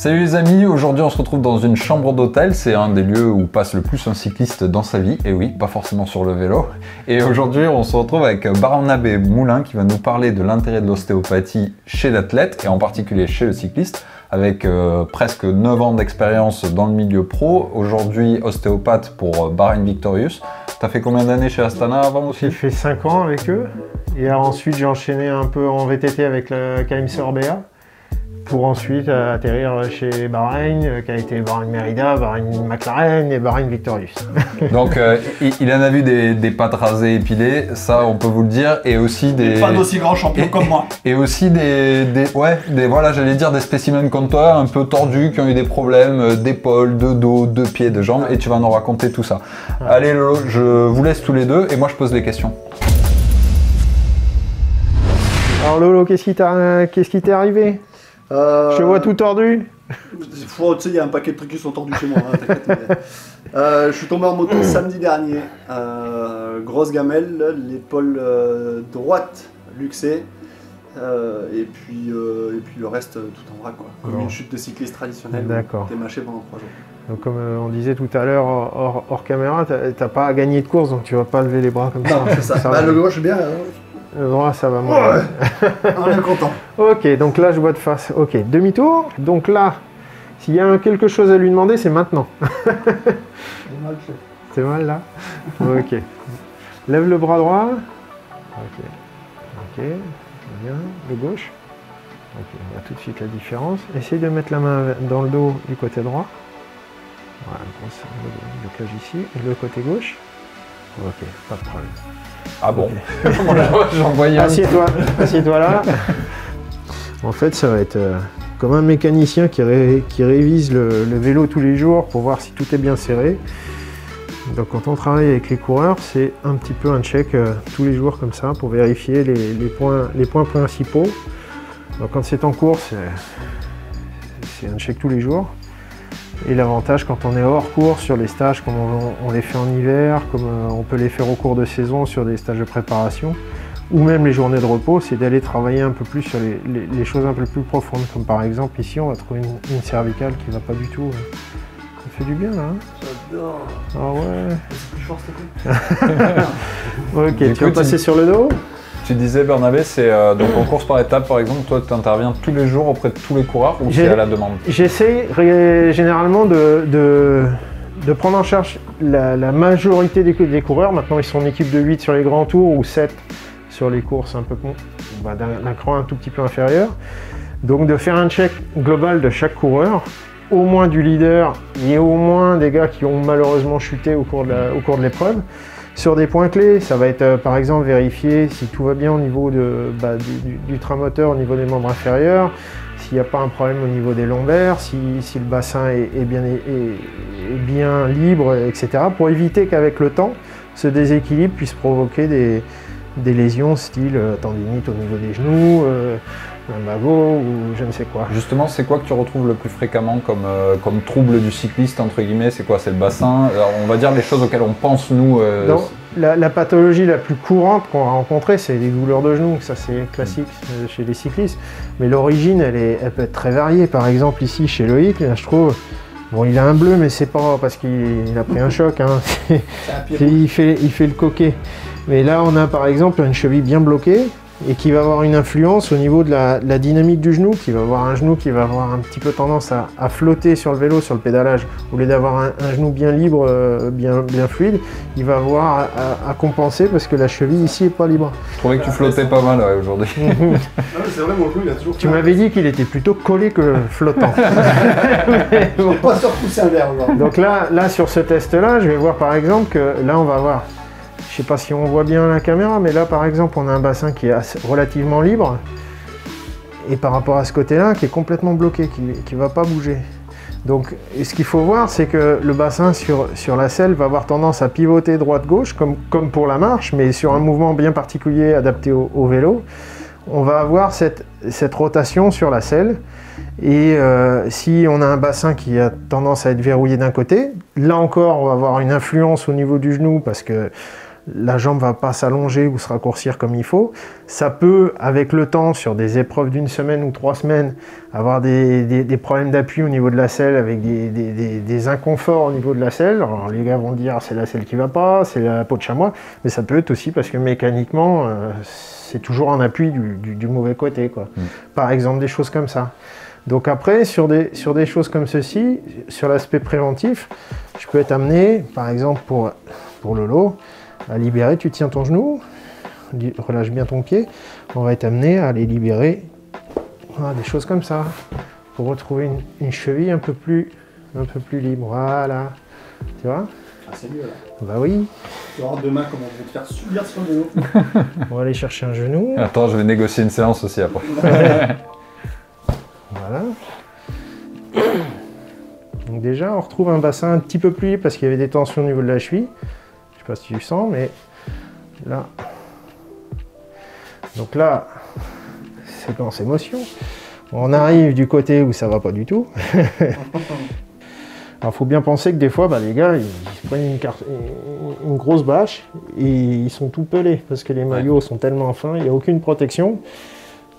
Salut les amis, aujourd'hui on se retrouve dans une chambre d'hôtel, c'est un des lieux où passe le plus un cycliste dans sa vie, et oui, pas forcément sur le vélo. Et aujourd'hui on se retrouve avec Barnabé Moulin qui va nous parler de l'intérêt de l'ostéopathie chez l'athlète, et en particulier chez le cycliste, avec presque 9 ans d'expérience dans le milieu pro, aujourd'hui ostéopathe pour Bahrain Victorious. T'as fait combien d'années chez Astana avant aussi? J'ai fait 5 ans avec eux, et ensuite j'ai enchaîné un peu en VTT avec le KMC Orbea, pour ensuite atterrir chez Bahrain, qui a été Bahrain Merida, Bahrain McLaren et Bahrain Victorious. Donc il en a vu des pattes rasées épilées, ça on peut vous le dire, et aussi des... Pas d'aussi grands champions comme moi. Et aussi voilà, j'allais dire des spécimens comme toi, un peu tordus, qui ont eu des problèmes d'épaules, de dos, de pieds, de jambes, et tu vas nous raconter tout ça. Allez Lolo, je vous laisse tous les deux, et moi je pose les questions. Alors Lolo, qu'est-ce qui t'est arrivé? Je te vois tout tordu. Tu sais, il y a un paquet de trucs qui sont tordus chez moi, hein, t'inquiète. Je suis tombé en moto samedi dernier. Grosse gamelle, l'épaule droite luxée. Et puis le reste tout en vrac, quoi. Comme une chute de cycliste traditionnelle. D'accord. T'es mâché pendant 3 jours. Donc comme on disait tout à l'heure hors caméra, t'as pas à gagner de course, donc tu vas pas lever les bras comme ça. Non, c'est ça. Bah, le gauche, bien. Le droit, ça va moins. Ouais. On est content. Ok, donc là je vois de face. Ok, demi-tour. Donc là, s'il y a quelque chose à lui demander, c'est maintenant. C'est mal là. Ok. Lève le bras droit. Ok. Ok. Bien. Le gauche. Ok, on voit tout de suite la différence. Essaye de mettre la main dans le dos du côté droit. Voilà, le blocage ici. Et le côté gauche. Ok, pas de problème. Ah bon, okay. J'en voyais un. Assieds-toi là. En fait, ça va être comme un mécanicien qui révise le vélo tous les jours pour voir si tout est bien serré. Donc quand on travaille avec les coureurs, c'est un petit peu un check tous les jours comme ça pour vérifier les points principaux. Donc quand c'est en course, c'est un check tous les jours. Et l'avantage quand on est hors course sur les stages, comme on les fait en hiver, comme on peut les faire au cours de saison sur des stages de préparation, ou même les journées de repos, c'est d'aller travailler un peu plus sur les choses un peu plus profondes. Comme par exemple ici, on va trouver une cervicale qui va pas du tout. Ça fait du bien là. Hein, j'adore. Ah ouais. C'est plus fort s'il te plaît. Ok, tu vas passer sur le dos. Tu disais Barnabé, c'est donc en course par étape par exemple, toi tu interviens tous les jours auprès de tous les coureurs ou c'est à la demande? J'essaie généralement de prendre en charge la majorité des coureurs. Maintenant ils sont en équipe de 8 sur les grands tours ou 7 sur les courses un peu d'un cran un tout petit peu inférieur. Donc de faire un check global de chaque coureur, au moins du leader et au moins des gars qui ont malheureusement chuté au cours de l'épreuve. Sur des points clés, ça va être par exemple vérifier si tout va bien au niveau du train moteur, au niveau des membres inférieurs, s'il n'y a pas un problème au niveau des lombaires, si le bassin est bien libre, etc. Pour éviter qu'avec le temps, ce déséquilibre puisse provoquer des lésions style tendinite au niveau des genoux, lumbago ou je ne sais quoi. Justement, c'est quoi que tu retrouves le plus fréquemment comme trouble du cycliste, entre guillemets? C'est quoi? C'est le bassin? Alors, on va dire les choses auxquelles on pense, nous. La pathologie la plus courante qu'on va rencontrer, c'est les douleurs de genoux. Ça, c'est classique chez les cyclistes. Mais l'origine, elle peut être très variée. Par exemple, ici, chez Loïc, là, je trouve... Bon, il a un bleu, mais c'est pas parce qu'il a pris un choc. Hein. Il fait le coquet. Mais là, on a par exemple une cheville bien bloquée et qui va avoir une influence au niveau de la dynamique du genou, qui va avoir un genou qui va avoir un petit peu tendance à flotter sur le vélo, sur le pédalage. Au lieu d'avoir un genou bien libre, bien fluide, il va avoir à compenser parce que la cheville ici n'est pas libre. Je trouvais que tu flottais pas mal aujourd'hui. C'est vrai, mon genou, il a toujours... Tu m'avais dit qu'il était plutôt collé que flottant. Je n'ai pas surpoussé un verre. Donc là, sur ce test-là, je vais voir par exemple que là, on va voir... Je ne sais pas si on voit bien la caméra, mais là par exemple on a un bassin qui est relativement libre et par rapport à ce côté-là qui est complètement bloqué, qui ne va pas bouger. Donc ce qu'il faut voir, c'est que le bassin sur la selle va avoir tendance à pivoter droite-gauche comme pour la marche, mais sur un mouvement bien particulier adapté au vélo. On va avoir cette rotation sur la selle et si on a un bassin qui a tendance à être verrouillé d'un côté, là encore on va avoir une influence au niveau du genou parce que la jambe va pas s'allonger ou se raccourcir comme il faut. Ça peut, avec le temps, sur des épreuves d'1 semaine ou 3 semaines, avoir des problèmes d'appui au niveau de la selle, avec des inconforts au niveau de la selle. Alors les gars vont dire c'est la selle qui va pas, c'est la peau de chamois, mais ça peut être aussi parce que mécaniquement, c'est toujours un appui du mauvais côté, quoi. Par exemple, des choses comme ça. Donc après, sur des choses comme ceci, sur l'aspect préventif, je peux être amené, par exemple pour Lolo, à libérer, tu tiens ton genou, relâche bien ton pied, on va être amené à les libérer, voilà, des choses comme ça, pour retrouver une cheville un peu plus libre, voilà, tu vois. Ah, c'est mieux là. Bah oui. Tu vas voir demain comment je vais te faire subir sur le vélo. On va aller chercher un genou. Attends, je vais négocier une séance aussi après. Voilà. Donc déjà, on retrouve un bassin un petit peu plus libre parce qu'il y avait des tensions au niveau de la cheville. Je sais pas si tu le sens, mais là. Donc là, séquence émotion. On arrive du côté où ça va pas du tout. Alors, il faut bien penser que des fois, les gars, ils se prennent une grosse bâche et ils sont tout pelés parce que les maillots sont tellement fins, il n'y a aucune protection.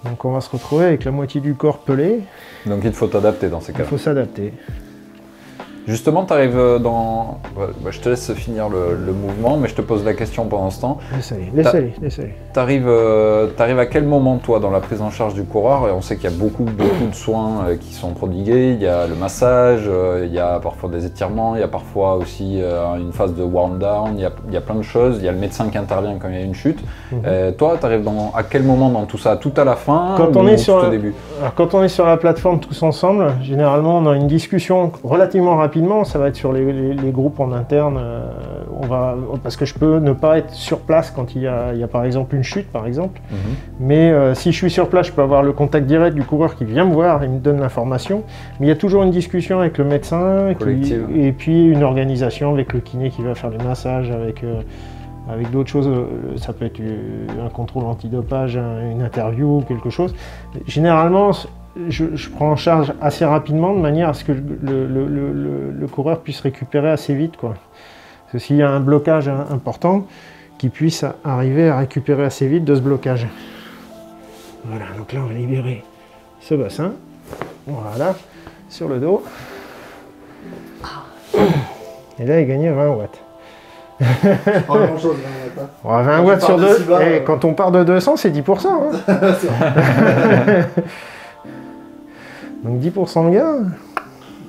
Donc on va se retrouver avec la moitié du corps pelé. Donc il faut t'adapter dans ces cas-là. Il faut s'adapter. Justement, tu arrives dans... je te laisse finir le mouvement, mais je te pose la question pendant ce temps. Laisse aller. Tu arrives à quel moment, toi, dans la prise en charge du coureur? Et on sait qu'il y a beaucoup de soins qui sont prodigués. Il y a le massage, il y a parfois des étirements, il y a parfois aussi une phase de warm down, il y a plein de choses. Il y a le médecin qui intervient quand il y a une chute. Toi, tu arrives à quel moment dans tout ça? Tout à la fin ou tout au début? Alors, quand on est sur la plateforme tous ensemble, généralement, on a une discussion relativement rapide. Ça va être sur les groupes en interne, parce que je peux ne pas être sur place quand il y a par exemple une chute, par exemple. Mais si je suis sur place, je peux avoir le contact direct du coureur qui vient me voir et me donne l'information. Mais il y a toujours une discussion avec le médecin et puis une organisation avec le kiné qui va faire les massages, avec d'autres choses. Ça peut être un contrôle antidopage, une interview, quelque chose. Généralement, je prends en charge assez rapidement de manière à ce que le coureur puisse récupérer assez vite, quoi. Parce que s'il y a un blocage important, qu'il puisse arriver à récupérer assez vite de ce blocage. Voilà, donc là on va libérer ce bassin. Voilà, sur le dos. Et là il gagnait 20 watts. Pas grand chose, 20 watts. 20 watts sur 2, quand on part de 200, c'est 10%. Donc 10% de gain.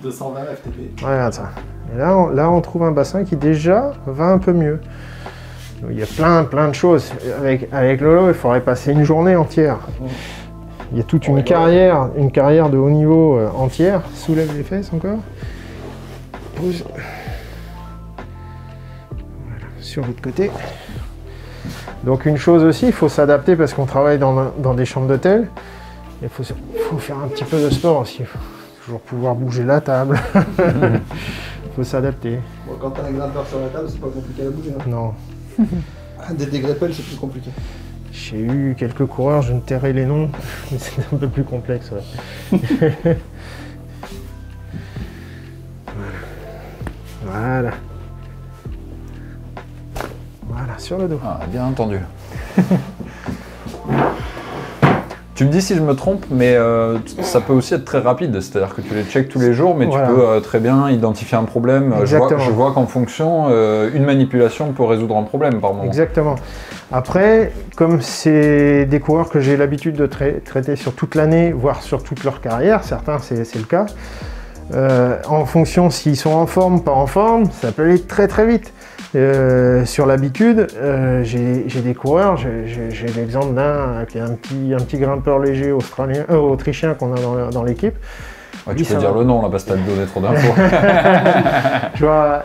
220 FTP. Regarde ça. Et là, on trouve un bassin qui déjà va un peu mieux. Donc, il y a plein de choses. Avec Lolo, il faudrait passer une journée entière. Il y a toute une carrière de haut niveau entière. Soulève les fesses encore. Pose. Voilà, sur l'autre côté. Donc une chose aussi, il faut s'adapter parce qu'on travaille dans des chambres d'hôtel. Il faut faire un petit peu de sport aussi. Il faut toujours pouvoir bouger la table. Il faut s'adapter. Bon, quand t'as un grimpeur sur la table, c'est pas compliqué à bouger. Hein. Non. Des dégrépels, c'est plus compliqué. J'ai eu quelques coureurs, je ne tairai les noms, mais c'est un peu plus complexe. Ouais. Voilà. Voilà, sur le dos. Ah, bien entendu. Tu me dis si je me trompe, mais ça peut aussi être très rapide, c'est-à-dire que tu les checks tous les jours, mais tu peux très bien identifier un problème. Je vois qu'en fonction, une manipulation peut résoudre un problème par moment. Exactement. Après, comme c'est des coureurs que j'ai l'habitude de traiter sur toute l'année, voire sur toute leur carrière, certains c'est le cas, en fonction s'ils sont en forme, pas en forme, ça peut aller très très vite. Sur l'habitude, j'ai des coureurs, j'ai l'exemple d'un qui est un petit grimpeur léger autrichien qu'on a dans l'équipe. Ouais, tu peux dire le nom là parce que tu as donné trop d'infos. Tu vois,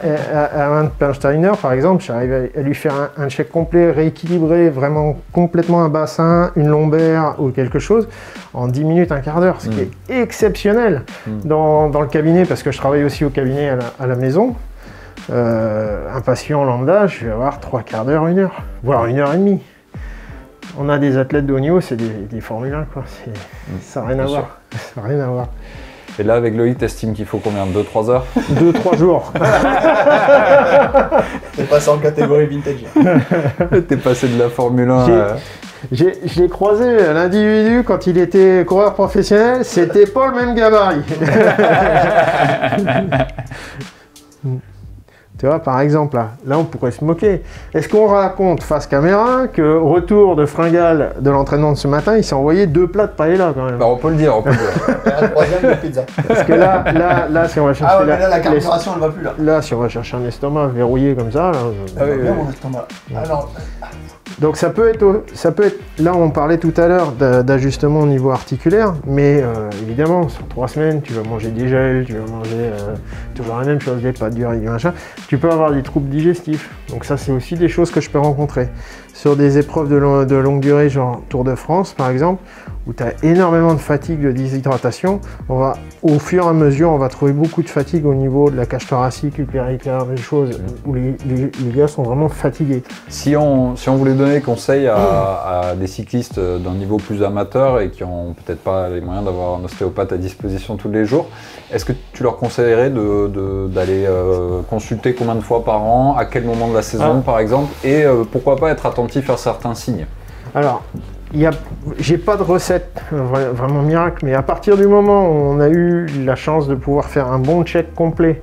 Hermann Pernsteiner par exemple, j'arrive à lui faire un check complet, rééquilibré, vraiment complètement un bassin, une lombaire ou quelque chose, en 10 minutes, un quart d'heure, ce qui est exceptionnel dans le cabinet, parce que je travaille aussi au cabinet à la maison. Un patient lambda, je vais avoir 3 quarts d'heure, 1 heure, voire 1 heure et demie. On a des athlètes de haut niveau, c'est des Formule 1, quoi. Ça n'a rien à voir. Ça n'a rien à voir. Et là, avec Loïc, t'estimes qu'il faut combien? 2-3 heures? 2-3 jours. T'es passé en catégorie vintage. T'es passé de la Formule 1 Je l'ai croisé, l'individu, quand il était coureur professionnel, c'était pas le même gabarit. Tu vois, par exemple, là, on pourrait se moquer. Est-ce qu'on raconte face caméra que retour de Fringal de l'entraînement de ce matin, il s'est envoyé 2 plats de paella quand même? Bah, on peut le dire, on peut le dire. La troisième, la pizza. Parce que là, si on va chercher... Ah ouais, mais là, la carburation, elle va plus là. Là, si on va chercher un estomac verrouillé comme ça... Là, Ah oui, bien mon estomac. Alors... Donc ça peut être, là on parlait tout à l'heure d'ajustement au niveau articulaire, mais évidemment sur 3 semaines tu vas manger des gels, tu vas manger toujours la même chose, des pâtes, du riz, machin, tu peux avoir des troubles digestifs. Donc ça c'est aussi des choses que je peux rencontrer. Sur des épreuves de longue durée, genre Tour de France par exemple, où tu as énormément de fatigue, de déshydratation, au fur et à mesure on va trouver beaucoup de fatigue au niveau de la cage thoracique, l'hypericlaire, des choses où les gars sont vraiment fatigués. Si on voulait donner conseil à des cyclistes d'un niveau plus amateur et qui n'ont peut-être pas les moyens d'avoir un ostéopathe à disposition tous les jours, est-ce que tu leur conseillerais d'aller consulter combien de fois par an, à quel moment de la saison par exemple, et pourquoi pas être attentif à certains signes? Alors, j'ai pas de recette vraiment miracle, mais à partir du moment où on a eu la chance de pouvoir faire un bon check complet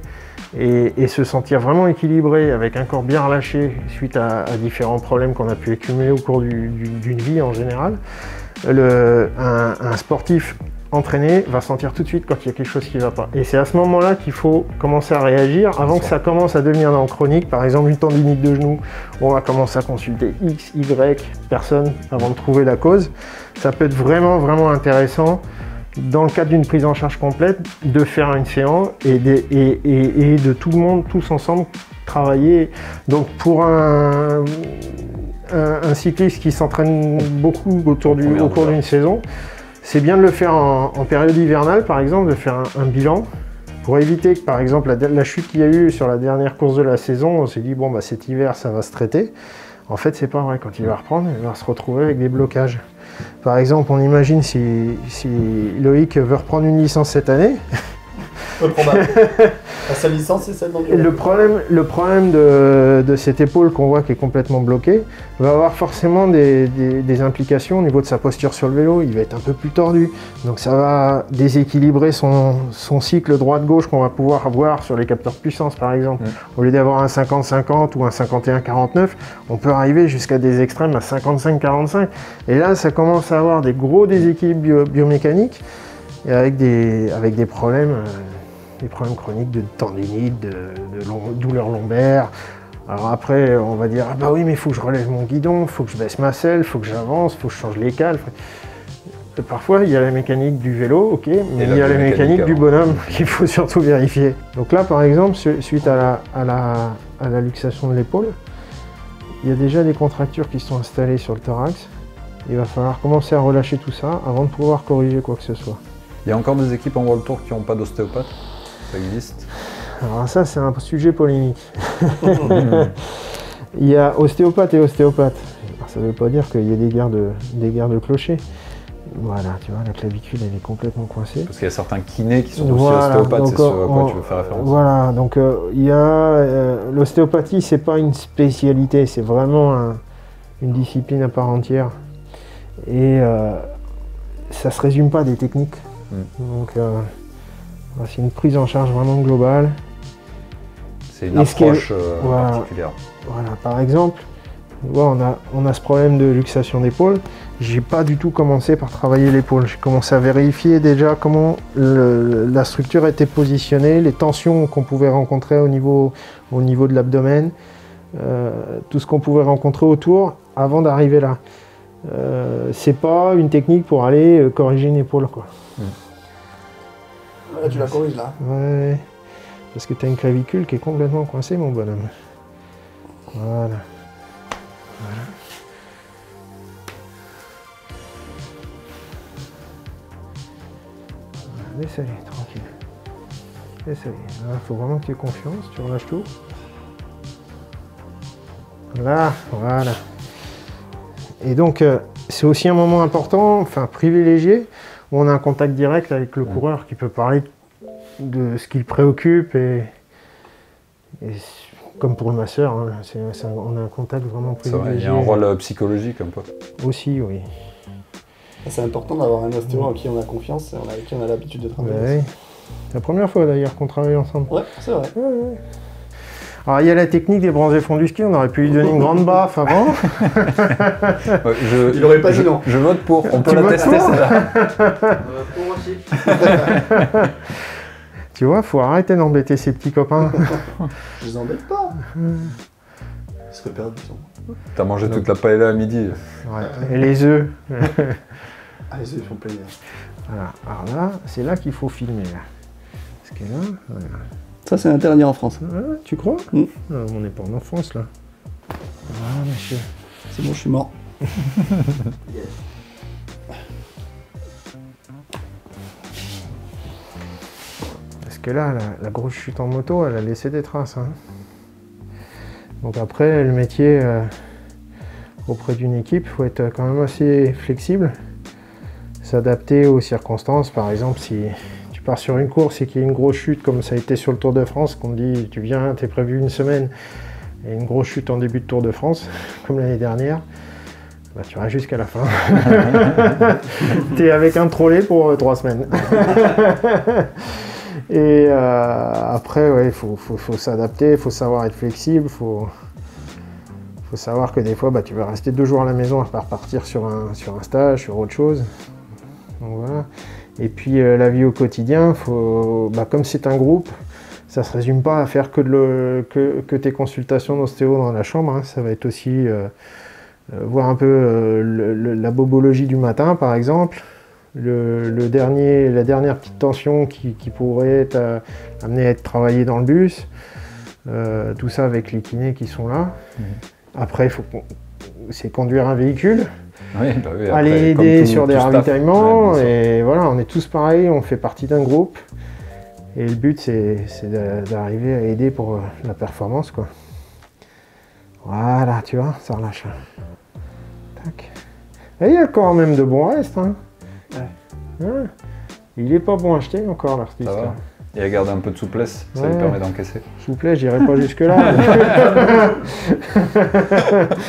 et se sentir vraiment équilibré avec un corps bien relâché suite à différents problèmes qu'on a pu accumuler au cours d'une vie en général, un sportif entraîné va sentir tout de suite quand il y a quelque chose qui ne va pas. Et c'est à ce moment-là qu'il faut commencer à réagir avant que ça commence à devenir chronique. Par exemple, une tendinite de genou, on va commencer à consulter X, Y personnes avant de trouver la cause. Ça peut être vraiment, vraiment intéressant dans le cadre d'une prise en charge complète de faire une séance et de tout le monde, tous ensemble, travailler. Donc pour un cycliste qui s'entraîne beaucoup au cours d'une saison, c'est bien de le faire en période hivernale, par exemple, de faire un bilan pour éviter que, par exemple, la chute qu'il y a eu sur la dernière course de la saison, on s'est dit, bon, bah, cet hiver, ça va se traiter. En fait, c'est pas vrai. Quand il va reprendre, il va se retrouver avec des blocages. Par exemple, on imagine si Loïc veut reprendre une licence cette année. Peu probable. Sa licence, c'est celle d'endurance. Le problème de cette épaule qu'on voit qui est complètement bloquée va avoir forcément des implications au niveau de sa posture sur le vélo. Il va être un peu plus tordu. Donc ça va déséquilibrer son cycle droite-gauche qu'on va pouvoir avoir sur les capteurs de puissance par exemple. Au lieu d'avoir un 50-50 ou un 51-49, on peut arriver jusqu'à des extrêmes à 55-45. Et là, ça commence à avoir des gros déséquilibres biomécaniques et avec des problèmes. Des problèmes chroniques de tendinite, de douleurs lombaires. Alors après, on va dire, ah bah oui, mais il faut que je relève mon guidon, il faut que je baisse ma selle, il faut que j'avance, il faut que je change les cales. Parfois, il y a la mécanique du vélo, ok, mais il y a la mécanique du bonhomme qu'il faut surtout vérifier. Donc là, par exemple, suite à la luxation de l'épaule, il y a déjà des contractures qui sont installées sur le thorax. Il va falloir commencer à relâcher tout ça avant de pouvoir corriger quoi que ce soit. Il y a encore des équipes en World Tour qui n'ont pas d'ostéopathe? Ça existe? Alors ça, c'est un sujet polémique. Il y a ostéopathe et ostéopathe. Alors, ça ne veut pas dire qu'il y a des guerres de clochers. Voilà, tu vois, la clavicule, elle est complètement coincée. Parce qu'il y a certains kinés qui sont aussi ostéopathes, c'est ce à quoi tu veux faire référence. Voilà, donc il y a... l'ostéopathie, c'est pas une spécialité, c'est vraiment une discipline à part entière. Et ça se résume pas à des techniques. Donc c'est une prise en charge vraiment globale. C'est une approche voilà, particulière. Voilà, par exemple, on a ce problème de luxation d'épaule. J'ai pas du tout commencé par travailler l'épaule. J'ai commencé à vérifier déjà comment la structure était positionnée, les tensions qu'on pouvait rencontrer au niveau de l'abdomen, tout ce qu'on pouvait rencontrer autour avant d'arriver là. C'est pas une technique pour aller corriger une épaule, quoi. Là, tu la corriges là. Ouais, parce que tu as une clavicule qui est complètement coincée, mon bonhomme. Voilà. Laisse aller, tranquille. Laisse aller. Il faut vraiment que tu aies confiance, tu relâches tout. Là, voilà. Et donc, c'est aussi un moment important, enfin privilégié, où on a un contact direct avec le coureur qui peut parler de ce qui le préoccupe et comme pour le masseur, hein, on a un contact vraiment privilégié. Il y a un rôle psychologique un peu. Aussi, oui. C'est important d'avoir un ostéo en qui on a confiance et avec qui on a l'habitude de travailler. Ouais. C'est la première fois d'ailleurs qu'on travaille ensemble. Ouais, c'est vrai. Ouais. Alors il y a la technique des bronzés fonds du ski, on aurait pu lui donner une grande baffe avant. Ouais, Il aurait pas dit non. Je vote pour, on peut Tu la votes tester pour celle-là. Pour aussi. Tu vois, faut arrêter d'embêter ses petits copains. Je les embête pas. Ils seraient perdus. T'as mangé toute la paella à midi. Ouais. Et les œufs. Ah, les œufs, ils font plaisir. Voilà. Alors là, c'est là qu'il faut filmer. Là. Parce que là, voilà. Ça, c'est interdit en France. Ah, tu crois Mm. Ah, on n'est pas en enfance là. Ah, monsieur. C'est bon, je suis mort. Parce que là, la grosse chute en moto, elle a laissé des traces. Hein. Donc après, le métier auprès d'une équipe, il faut être quand même assez flexible, s'adapter aux circonstances. Par exemple, si tu pars sur une course et qu'il y a une grosse chute, comme ça a été sur le Tour de France, qu'on te dit, tu viens, t'es prévu une semaine, et une grosse chute en début de Tour de France, comme l'année dernière, bah, tu restes jusqu'à la fin. T'es avec un trolley pour 3 semaines. Et après, ouais, il faut s'adapter, il faut savoir être flexible, il faut savoir que des fois, bah, tu vas rester 2 jours à la maison à repartir sur un stage, sur autre chose. Donc, voilà. Et puis la vie au quotidien, comme c'est un groupe, ça ne se résume pas à faire que tes consultations d'ostéo dans la chambre. Hein. Ça va être aussi voir un peu la bobologie du matin, par exemple. La dernière petite tension qui pourrait amener à être travaillée dans le bus, tout ça avec les kinés qui sont là. Après, c'est conduire un véhicule, Oui, bah oui, après, aller comme aider tout- sur des tout staff. ravitaillements, Ouais, bien sûr. et voilà, on est tous pareils, on fait partie d'un groupe, et le but c'est d'arriver à aider pour la performance, quoi. Voilà, tu vois, ça relâche. Tac. Et il y a quand même de bons restes, hein. Ouais. Il est pas bon à acheter encore, l'artiste. Ça va. Et à garder un peu de souplesse, ça Ouais. lui permet d'encaisser. S'il vous plaît, j'irai pas jusque là.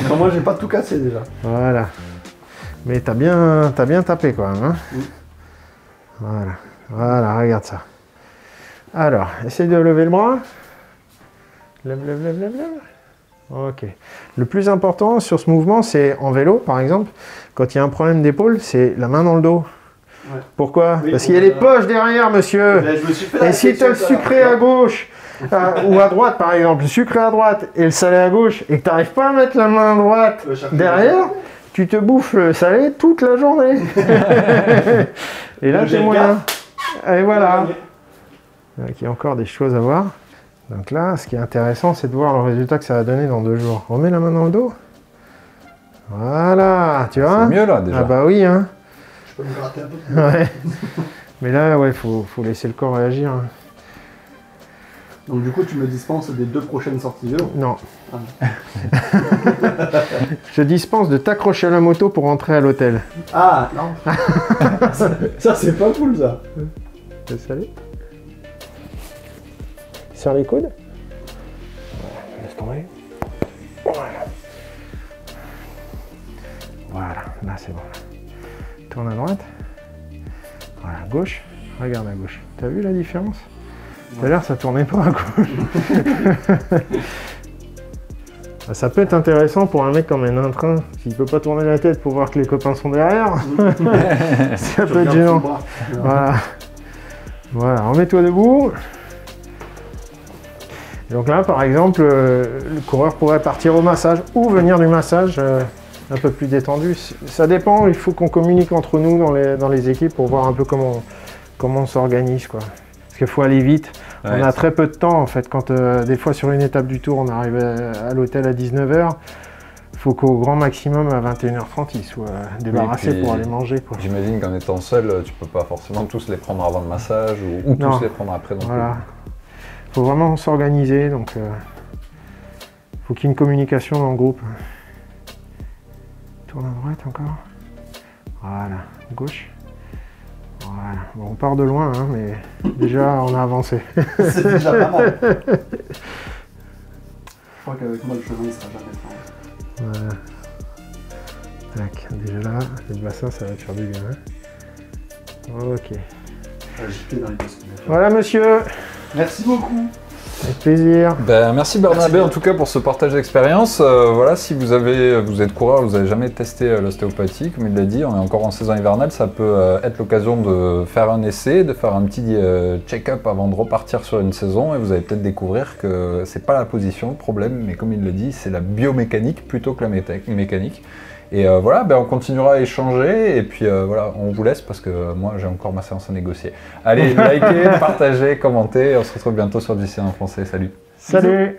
Non, moi, j'ai pas tout cassé déjà. Voilà. Mais t'as bien tapé quand même, hein. Voilà. Voilà, regarde ça. Alors, essaye de lever le bras. Lève. Ok. Le plus important sur ce mouvement, c'est en vélo, par exemple, quand il y a un problème d'épaule, c'est la main dans le dos. Ouais. Pourquoi? Oui, Parce qu'il y a les poches derrière, monsieur. Là, je me suis fait la Et si tu as le réflexion tout à sucré l'heure. à gauche, ou à droite par exemple, le sucré à droite et le salé à gauche, et que tu n'arrives pas à mettre la main à droite Le chapeau. derrière, tu te bouffes le salé toute la journée. Et là, Le c'est gel moyen. gaffe. Et voilà. Donc, il y a encore des choses à voir. Donc là, ce qui est intéressant, c'est de voir le résultat que ça va donner dans 2 jours. Remets la main dans le dos. Voilà, tu vois. C'est mieux là déjà. Ah bah oui, hein. Je peux me gratter un peu plus. Ouais. Mais là, ouais, faut laisser le corps réagir. Hein. Donc, du coup, tu me dispenses des 2 prochaines sorties vélo. Non. Ah. Je dispense de t'accrocher à la moto pour rentrer à l'hôtel. Ah, non. Ça, c'est pas cool, ça. Laisse aller. Serre les coudes. Laisse tomber. Voilà. Voilà, là c'est bon. Tourne à droite. Voilà, gauche. Regarde à gauche. T'as vu la différence? Tout à l'heure ça tournait pas à gauche. Ça peut être intéressant pour un mec qui emmène un train, s'il peut pas tourner la tête pour voir que les copains sont derrière. Ça peut être gênant. Voilà. Voilà, remets-toi debout. Donc là, par exemple, le coureur pourrait partir au massage ou venir du massage un peu plus détendu. Ça dépend, il faut qu'on communique entre nous dans les équipes pour voir un peu comment on s'organise, quoi. Parce qu'il faut aller vite. Ouais, On a très peu de temps, en fait. Quand des fois, sur une étape du tour, on arrive à l'hôtel à 19h, il faut qu'au grand maximum, à 21h30, ils soient débarrassés puis- pour aller manger, quoi. J'imagine qu'en étant seul, tu peux pas forcément tous les prendre avant le massage ou Non. tous les prendre après non Voilà. Il faut vraiment s'organiser, donc faut qu'il y ait une communication dans le groupe. Tourne à droite encore. Voilà. Gauche. Voilà. Bon, on part de loin, hein, mais déjà on a avancé. C'est déjà pas mal. Je crois qu'avec moi le chemin il sera jamais fait. Voilà. Tac, déjà là, le bassin ça va te faire du bien. Hein. Ok. J'étais dans les basques. Voilà monsieur, Merci beaucoup. avec plaisir. Ben, merci Barnabé Merci. en tout cas pour ce partage d'expérience. Voilà, si vous êtes coureur, vous n'avez jamais testé l'ostéopathie, comme il l'a dit, on est encore en saison hivernale, ça peut être l'occasion de faire un essai, de faire un petit check-up avant de repartir sur une saison et vous allez peut-être découvrir que c'est pas la position le problème, mais comme il le dit, c'est la biomécanique plutôt que la mécanique. Et voilà, ben on continuera à échanger et puis voilà, on vous laisse parce que moi j'ai encore ma séance à négocier. Allez, likez, partagez, commentez et on se retrouve bientôt sur JC en français. Salut. Salut.